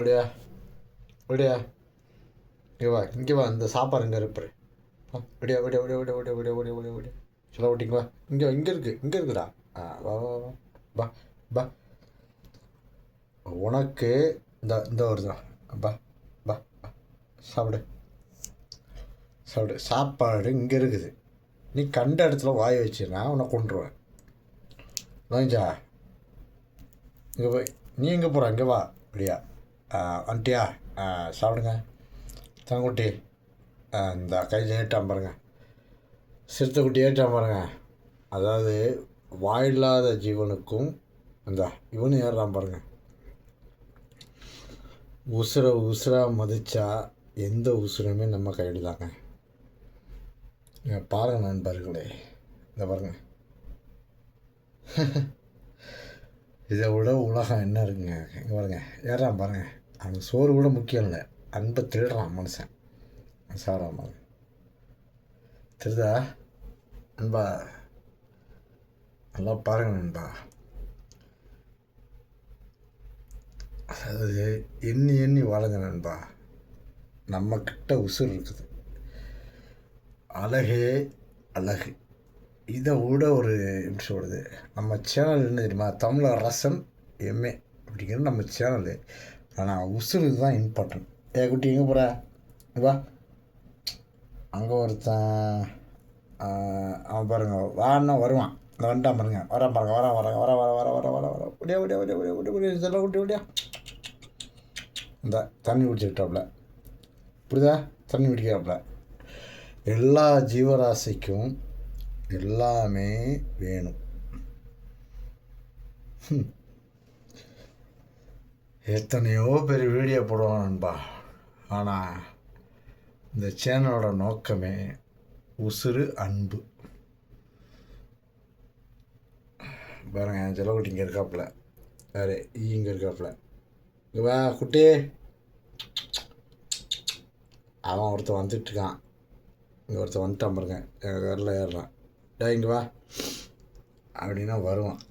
அப்படியா அப்படியா இங்கே வா இந்த சாப்பாடு இங்கே இருப்பாரு விடியா விடியா விடியா விடியா விடியா விடியா விடியா விடியா விடியா சொல்ல விட்டிங்க வா இங்கே இருக்குடா வா வா வா பா பா உனக்கு இந்த வருதா பா பா சாப்பிடு சாப்பிடு சாப்பாடு இங்கே இருக்குது நீ கண்ட இடத்துல வாய வச்சுருந்தா உன்னை கொண்டுருவேன் நோஞ்சா இங்கே போய் நீ எங்கே போகிற இங்கே வா அப்படியா வந்துட்டியா சாப்பிடுங்க தங்குட்டி இந்த கையில் ஏற்றான் பாருங்க சிறுத்தைக்குட்டி ஏற்றான் பாருங்க அதாவது வாயில்லாத ஜீவனுக்கும் இந்த இவனு ஏறுறான் பாருங்க உசுராக மதித்தா எந்த உசுருமே நம்ம கையில் தாங்க பாருங்கள் நண்பர்களே இந்த பாருங்க இதை விட உலகம் என்ன இருக்குங்க இங்கே பாருங்க ஏறான் பாருங்க அவனுக்கு சோறு கூட முக்கியம் இல்லை அன்பை திருடுறான் மனுஷன் சாராம திருதா நண்பா நல்லா பாருங்க நண்பா அதாவது எண்ணி வாழுங்க நண்பா நம்மக்கிட்ட உசுர் இருக்குது அழகே அழகு இதை விட ஒரு எப்படி சொல்கிறது நம்ம சேனல் என்ன தெரியுமா தமிழர் ரசன் எம்ஏ அப்படிங்கிறது நம்ம சேனலு ஆனால் உசுறு தான் இம்பார்ட்டன்ட் குட்டி எங்கே போகிற வா அங்கே ஒருத்தன் அவன் பாருங்க வான்னா வருவான் இந்த வந்துட்டான் பாருங்க வரான் பாருங்க வர முடியா சொல்ல குட்டி முடியா இந்த தண்ணி குடிச்சுக்கிட்டாப்புல புரியுதா தண்ணி குடிக்கிறாப்புல எல்லா ஜீவராசிக்கும் எல்லாமே வேணும் எத்தனையோ பேர் வீடியோ போடுவான் நண்பா ஆனால் இந்த சேனலோட நோக்கமே உசுறு அன்பு பாருங்க என் செல்லக்குட்டி இங்கே இருக்காப்புல வேறு இங்கே இருக்காப்புல இங்கே வா குட்டி அவன் ஒருத்தன் வந்துட்டுருக்கான் இங்கே ஒருத்தன் வந்துட்டான் பாருங்க எங்கள் கரில் ஏறுறான் இங்கே வா அப்படின்னா வருவான்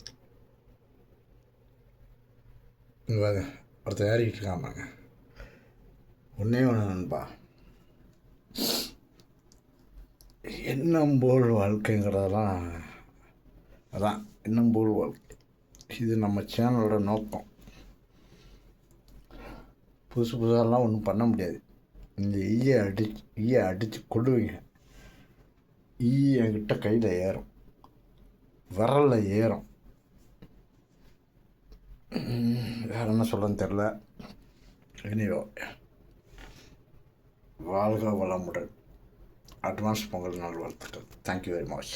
இங்கே வாங்க ஒருத்தன் ஏறிக்கிட்டு இருக்கான் பாருங்க ஒன்றே ஒன்று நண்பா எண்ணம் போல் வாழ்க்கைங்கிறதெல்லாம் அதான் எண்ணம் போல் வாழ்க்கை இது நம்ம சேனலோட நோக்கம் புதுசாலாம் ஒன்றும் பண்ண முடியாது இந்த ஈயை அடித்து கொள்ளுவீங்க ஈ என்கிட்ட கையில் ஏறும் விரலில் ஏறும் வேறு என்ன சொல்கிறேன்னு தெரில எனியோ வாழ்க வளமுடன் அட்வான்ஸ் பொங்கல் நல்வாழ்த்துக்கள் தேங்க்யூ வெரி மச்